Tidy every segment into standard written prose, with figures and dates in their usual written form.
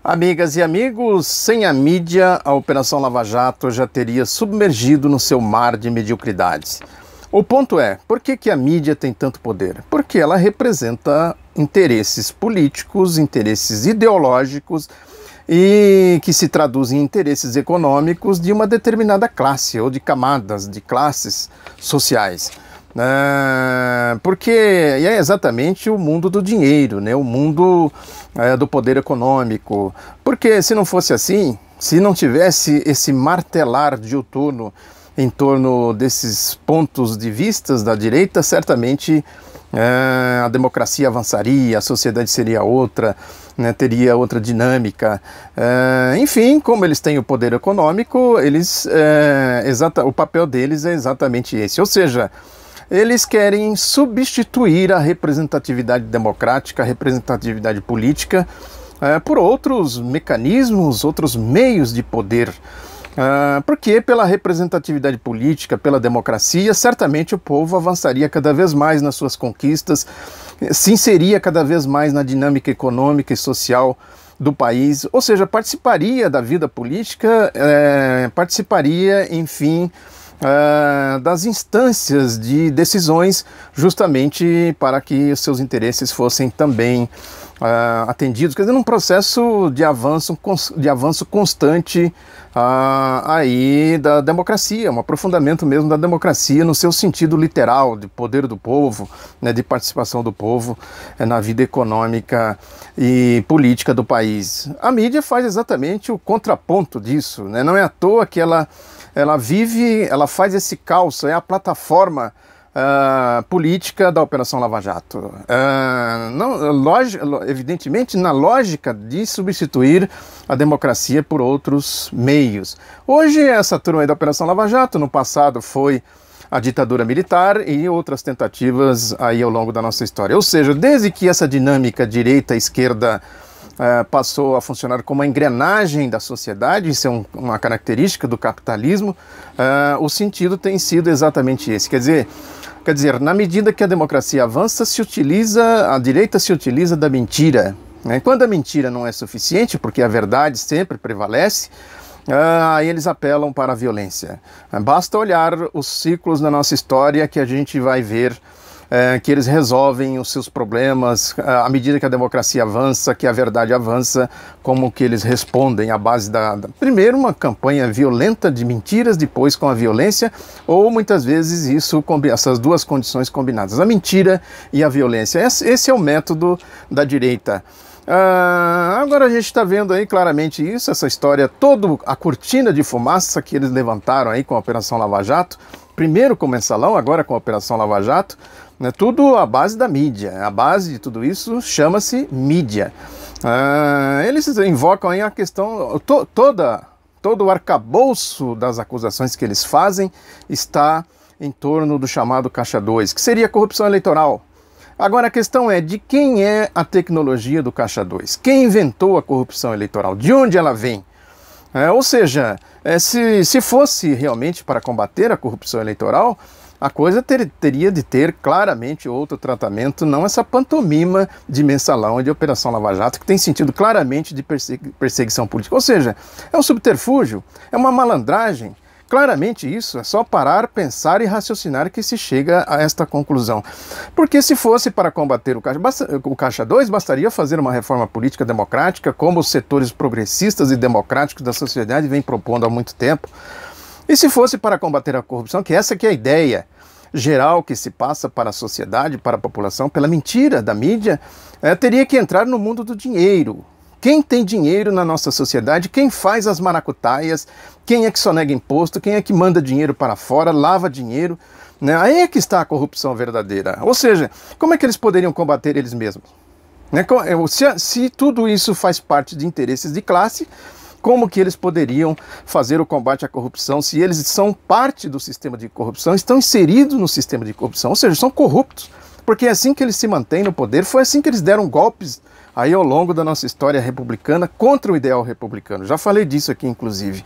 Amigas e amigos, sem a mídia, a Operação Lava Jato já teria submergido no seu mar de mediocridades. O ponto é, por que a mídia tem tanto poder? Porque ela representa interesses políticos, interesses ideológicos e que se traduzem em interesses econômicos de uma determinada classe ou de camadas, de classes sociais. Porque é exatamente o mundo do dinheiro, né? O mundo do poder econômico. Porque se não fosse assim, se não tivesse esse martelar diuturno em torno desses pontos de vistas da direita, certamente a democracia avançaria, a sociedade seria outra, né, teria outra dinâmica. Enfim, como eles têm o poder econômico, o papel deles é exatamente esse. Ou seja, eles querem substituir a representatividade democrática, a representatividade política, por outros mecanismos, outros meios de poder. Porque pela representatividade política, pela democracia, certamente o povo avançaria cada vez mais nas suas conquistas, se inseria cada vez mais na dinâmica econômica e social do país, ou seja, participaria da vida política, participaria, enfim, das instâncias de decisões, justamente para que os seus interesses fossem também atendidos, quer dizer, num processo de avanço constante aí da democracia, um aprofundamento mesmo da democracia no seu sentido literal, de poder do povo, né, de participação do povo na vida econômica e política do país. A mídia faz exatamente o contraponto disso, né? Não é à toa que ela faz esse calço, é a plataforma política da Operação Lava Jato. Evidentemente, na lógica de substituir a democracia por outros meios. Hoje, essa turma aí da Operação Lava Jato, no passado foi a ditadura militar e outras tentativas aí ao longo da nossa história. Ou seja, desde que essa dinâmica direita-esquerda passou a funcionar como uma engrenagem da sociedade, isso é uma característica do capitalismo, o sentido tem sido exatamente esse. Quer dizer, na medida que a democracia avança, a direita se utiliza da mentira. Né? Quando a mentira não é suficiente, porque a verdade sempre prevalece, aí eles apelam para a violência. Basta olhar os ciclos na nossa história que a gente vai ver que eles resolvem os seus problemas à medida que a democracia avança, que a verdade avança, como que eles respondem à base primeiro uma campanha violenta de mentiras, depois com a violência, ou muitas vezes essas duas condições combinadas, a mentira e a violência. Esse é o método da direita. Agora a gente está vendo aí claramente isso, essa história, toda a cortina de fumaça que eles levantaram aí com a Operação Lava Jato, primeiro com o Mensalão, agora com a Operação Lava Jato, né, tudo à base da mídia. A base de tudo isso chama-se mídia. Eles invocam aí a questão, todo o arcabouço das acusações que eles fazem está em torno do chamado Caixa 2, que seria corrupção eleitoral. Agora a questão é de quem é a tecnologia do Caixa 2? Quem inventou a corrupção eleitoral? De onde ela vem? Ou seja, se fosse realmente para combater a corrupção eleitoral, a coisa teria de ter claramente outro tratamento, não essa pantomima de Mensalão e de Operação Lava Jato, que tem sentido claramente de perseguição política. Ou seja, é um subterfúgio, é uma malandragem. Claramente isso, é só parar, pensar e raciocinar que se chega a esta conclusão. Porque se fosse para combater o Caixa 2, bastaria fazer uma reforma política democrática, como os setores progressistas e democráticos da sociedade vêm propondo há muito tempo. E se fosse para combater a corrupção, que essa que é a ideia geral que se passa para a sociedade, para a população, pela mentira da mídia, teria que entrar no mundo do dinheiro. Quem tem dinheiro na nossa sociedade, quem faz as maracutaias, quem é que sonega imposto, quem é que manda dinheiro para fora, lava dinheiro, né? Aí é que está a corrupção verdadeira. Ou seja, como é que eles poderiam combater eles mesmos? Né? Se tudo isso faz parte de interesses de classe, como que eles poderiam fazer o combate à corrupção se eles são parte do sistema de corrupção, estão inseridos no sistema de corrupção, ou seja, são corruptos, porque é assim que eles se mantêm no poder, foi assim que eles deram golpes aí ao longo da nossa história republicana contra o ideal republicano. Já falei disso aqui, inclusive.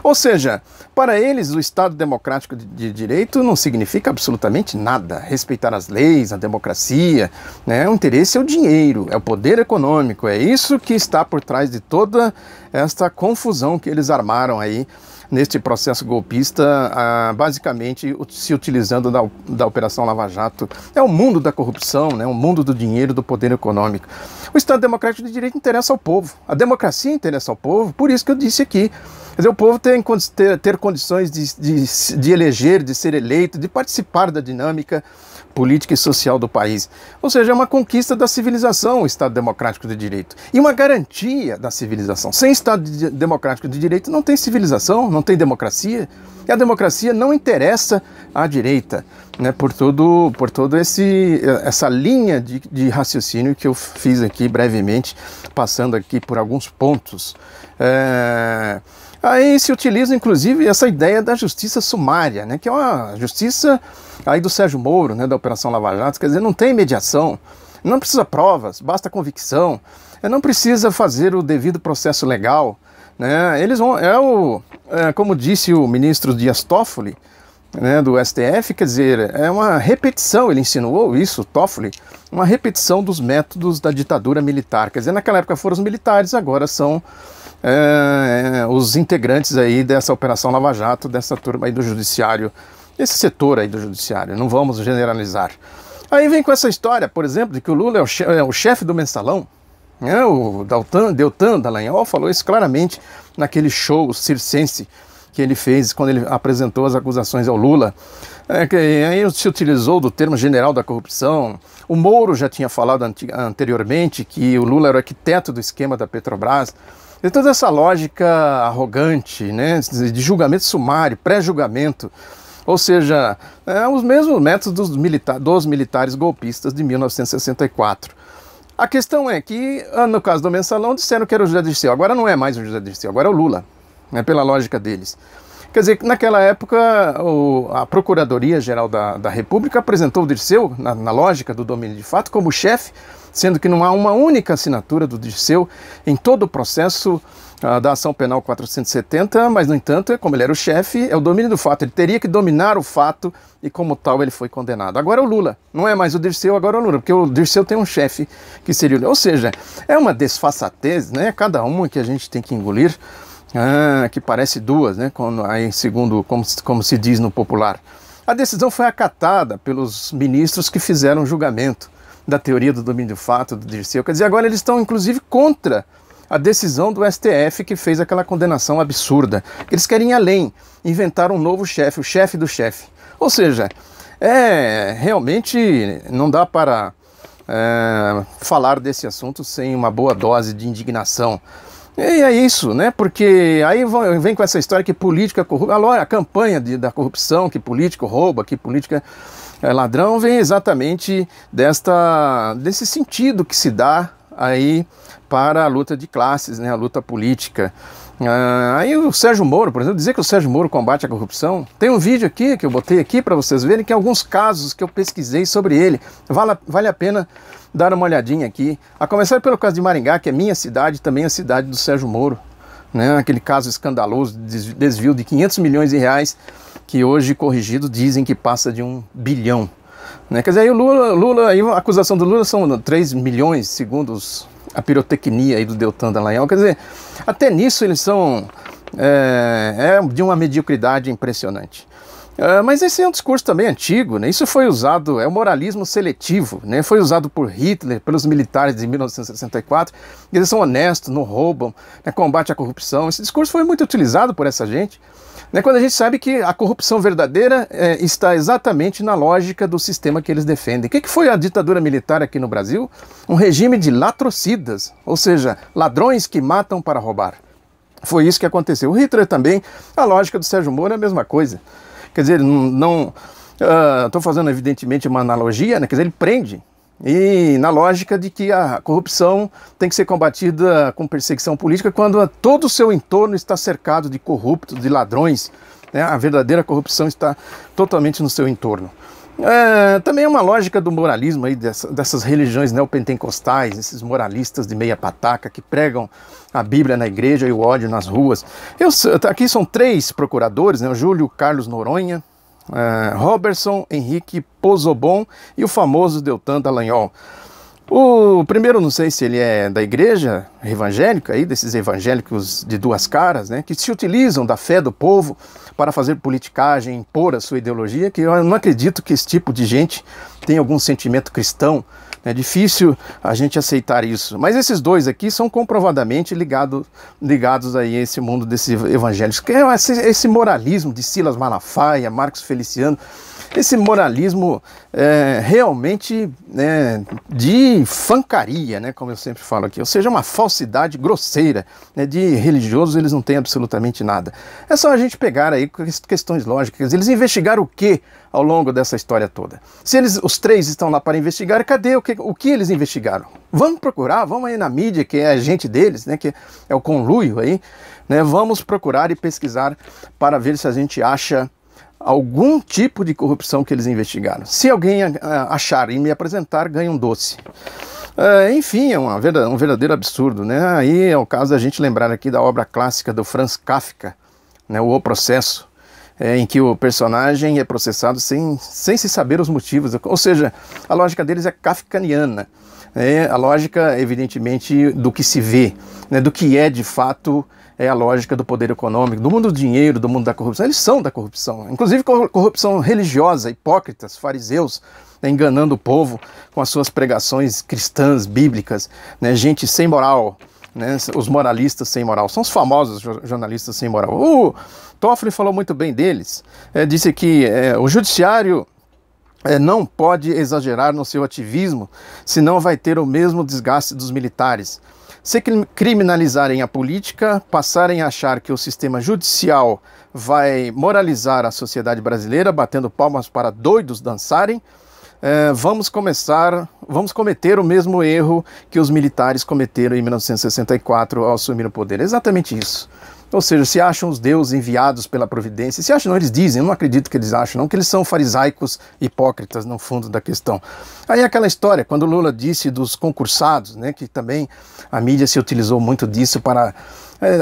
Ou seja, para eles o Estado democrático de direito não significa absolutamente nada. Respeitar as leis, a democracia, né? O interesse é o dinheiro, é o poder econômico, é isso que está por trás de toda esta confusão que eles armaram aí neste processo golpista, basicamente se utilizando da Operação Lava Jato. É o mundo da corrupção, né? O mundo do dinheiro, do poder econômico. O Estado Democrático de Direito interessa ao povo, a democracia interessa ao povo, por isso que eu disse aqui. Quer dizer, o povo tem ter condições de eleger, de ser eleito, de participar da dinâmica política e social do país. Ou seja, é uma conquista da civilização, o Estado Democrático de Direito. E uma garantia da civilização. Sem Estado Democrático de Direito não tem civilização, não tem democracia. E a democracia não interessa à direita, né, por toda essa linha de raciocínio que eu fiz aqui brevemente, passando aqui por alguns pontos. Aí se utiliza, inclusive, essa ideia da justiça sumária, né, que é uma justiça aí do Sérgio Moro, né, da Operação Lava Jato. Quer dizer, não tem mediação, não precisa provas, basta convicção, não precisa fazer o devido processo legal, né. Eles vão, como disse o ministro Dias Toffoli, né, do STF, quer dizer, é uma repetição, ele insinuou isso, Toffoli, uma repetição dos métodos da ditadura militar. Quer dizer, naquela época foram os militares, agora são os integrantes aí dessa Operação Lava Jato, dessa turma aí do judiciário, esse setor aí do judiciário, não vamos generalizar. Aí vem com essa história, por exemplo, de que o Lula é o chefe do mensalão, né? O Deltan Dallagnol falou isso claramente naquele show circense que ele fez quando ele apresentou as acusações ao Lula. Aí se utilizou do termo general da corrupção. O Moro já tinha falado anteriormente que o Lula era o arquiteto do esquema da Petrobras. E toda essa lógica arrogante, né, de julgamento sumário, pré-julgamento, ou seja, os mesmos métodos dos militares golpistas de 1964. A questão é que, no caso do mensalão, disseram que era o José Dirceu. Agora não é mais o José Dirceu, agora é o Lula, né, pela lógica deles. Quer dizer, naquela época, a Procuradoria-Geral da República apresentou o Dirceu, na lógica do domínio de fato, como chefe, sendo que não há uma única assinatura do Dirceu em todo o processo da ação penal 470, mas, no entanto, como ele era o chefe, é o domínio do fato. Ele teria que dominar o fato e, como tal, ele foi condenado. Agora é o Lula. Não é mais o Dirceu, agora é o Lula, porque o Dirceu tem um chefe que seria o Lula. Ou seja, é uma desfaçatez, né? Cada uma que a gente tem que engolir, que parece duas, né? Aí, segundo como se diz no popular. A decisão foi acatada pelos ministros que fizeram o julgamento da teoria do domínio do fato do Dirceu. Quer dizer, agora eles estão, inclusive, contra a decisão do STF que fez aquela condenação absurda. Eles querem ir além, inventar um novo chefe, o chefe do chefe. Ou seja, realmente não dá para falar desse assunto sem uma boa dose de indignação. E é isso, né? Porque aí vem com essa história que política corrupta, a campanha da corrupção, que político rouba, que política é ladrão, vem exatamente desse sentido que se dá aí para a luta de classes, né? A luta política. Aí o Sérgio Moro, por exemplo, dizer que o Sérgio Moro combate a corrupção, tem um vídeo aqui que eu botei aqui para vocês verem, que alguns casos que eu pesquisei sobre ele, vale a pena dar uma olhadinha aqui, a começar pelo caso de Maringá, que é minha cidade, também a cidade do Sérgio Moro, né? Aquele caso escandaloso de desvio de 500 milhões de reais, que hoje, corrigido, dizem que passa de 1 bilhão. Né? Quer dizer, aí o Lula, aí a acusação do Lula são 3 milhões, segundo a pirotecnia aí do Deltan Dallagnol. Quer dizer, até nisso eles são de uma mediocridade impressionante. Mas esse é um discurso também antigo, né? Isso foi usado, é o moralismo seletivo, né? Foi usado por Hitler, pelos militares de 1964, eles são honestos, não roubam, né? Combate à corrupção. Esse discurso foi muito utilizado por essa gente, né? Quando a gente sabe que a corrupção verdadeira está exatamente na lógica do sistema que eles defendem. O que foi a ditadura militar aqui no Brasil? Um regime de latrocidas, ou seja, ladrões que matam para roubar. Foi isso que aconteceu. O Hitler também, a lógica do Sérgio Moro é a mesma coisa. Quer dizer, estou fazendo evidentemente uma analogia, né? Quer dizer, ele prende, e na lógica de que a corrupção tem que ser combatida com perseguição política quando todo o seu entorno está cercado de corruptos, de ladrões, né? A verdadeira corrupção está totalmente no seu entorno. Também é uma lógica do moralismo aí dessas religiões neopentecostais, esses moralistas de meia pataca que pregam a Bíblia na igreja e o ódio nas ruas. Aqui são 3 procuradores, né, o Júlio Carlos Noronha, Robertson Henrique Pozobon e o famoso Deltan Dallagnol. O primeiro, não sei se ele é da igreja evangélica, aí, desses evangélicos de 2 caras, né, que se utilizam da fé do povo para fazer politicagem, impor a sua ideologia, que eu não acredito que esse tipo de gente tenha algum sentimento cristão. É difícil a gente aceitar isso. Mas esses 2 aqui são comprovadamente ligados aí a esse mundo desses evangélicos, que é esse moralismo de Silas Malafaia, Marcos Feliciano, esse moralismo realmente de fancaria, né, como eu sempre falo aqui, ou seja, uma falsidade grosseira, né, de religiosos eles não têm absolutamente nada. É só a gente pegar aí questões lógicas, eles investigaram o que ao longo dessa história toda? Se os 3 estão lá para investigar, cadê o que eles investigaram? Vamos procurar, vamos aí na mídia, que é a gente deles, né, que é o conluio aí, né, vamos procurar e pesquisar para ver se a gente acha algum tipo de corrupção que eles investigaram. Se alguém achar e me apresentar, ganha um doce. Enfim, é um verdadeiro absurdo, né? Aí é o caso da gente lembrar aqui da obra clássica do Franz Kafka, né, O Processo, em que o personagem é processado sem se saber os motivos. Ou seja, a lógica deles é kafkaniana. A lógica, evidentemente, do que se vê, né, do que é de fato a lógica do poder econômico, do mundo do dinheiro, do mundo da corrupção. Eles são da corrupção, inclusive corrupção religiosa, hipócritas, fariseus, né, enganando o povo com as suas pregações cristãs, bíblicas, né, gente sem moral, né, os moralistas sem moral, são os famosos jornalistas sem moral. O Toffoli falou muito bem deles, disse que o judiciário não pode exagerar no seu ativismo, senão vai ter o mesmo desgaste dos militares. Se criminalizarem a política, passarem a achar que o sistema judicial vai moralizar a sociedade brasileira, batendo palmas para doidos dançarem, vamos cometer o mesmo erro que os militares cometeram em 1964 ao assumir o poder. Exatamente isso. Ou seja, se acham os deuses enviados pela providência, se acham, não, eles dizem, eu não acredito que eles acham, não, que eles são farisaicos hipócritas no fundo da questão. Aí aquela história, quando Lula disse dos concursados, né, que também a mídia se utilizou muito disso para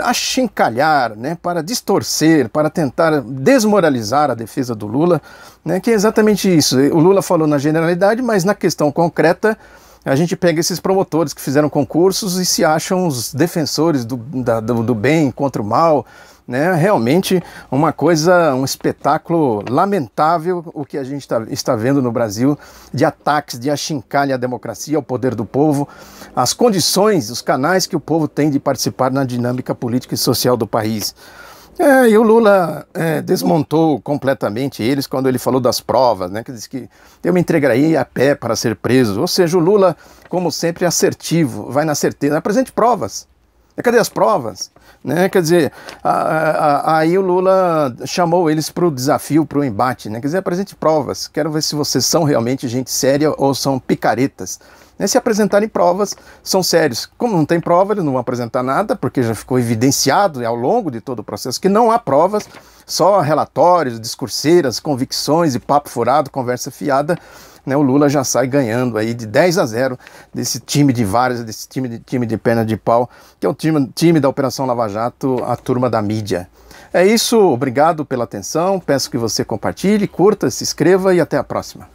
achincalhar, né, para distorcer, para tentar desmoralizar a defesa do Lula, né, que é exatamente isso. O Lula falou na generalidade, mas na questão concreta, a gente pega esses promotores que fizeram concursos e se acham os defensores do bem contra o mal, né? Realmente uma coisa, um espetáculo lamentável o que a gente está vendo no Brasil, de ataques, de achincalha à democracia, ao poder do povo, as condições, os canais que o povo tem de participar na dinâmica política e social do país. E o Lula desmontou completamente eles quando ele falou das provas, né? Que disse que eu me entregaria a pé para ser preso. Ou seja, o Lula, como sempre, assertivo, vai na certeza, apresente provas. Cadê as provas? Né? Quer dizer, aí o Lula chamou eles para o desafio, para o embate, né? Quer dizer, apresente provas, quero ver se vocês são realmente gente séria ou são picaretas. Se apresentarem provas, são sérios. Como não tem prova, eles não vão apresentar nada, porque já ficou evidenciado ao longo de todo o processo que não há provas, só relatórios, discurseiras, convicções e papo furado, conversa fiada. O Lula já sai ganhando aí de 10-0 desse time de vários, desse time de perna de pau, que é o time da Operação Lava Jato, a turma da mídia. É isso, obrigado pela atenção, peço que você compartilhe, curta, se inscreva e até a próxima.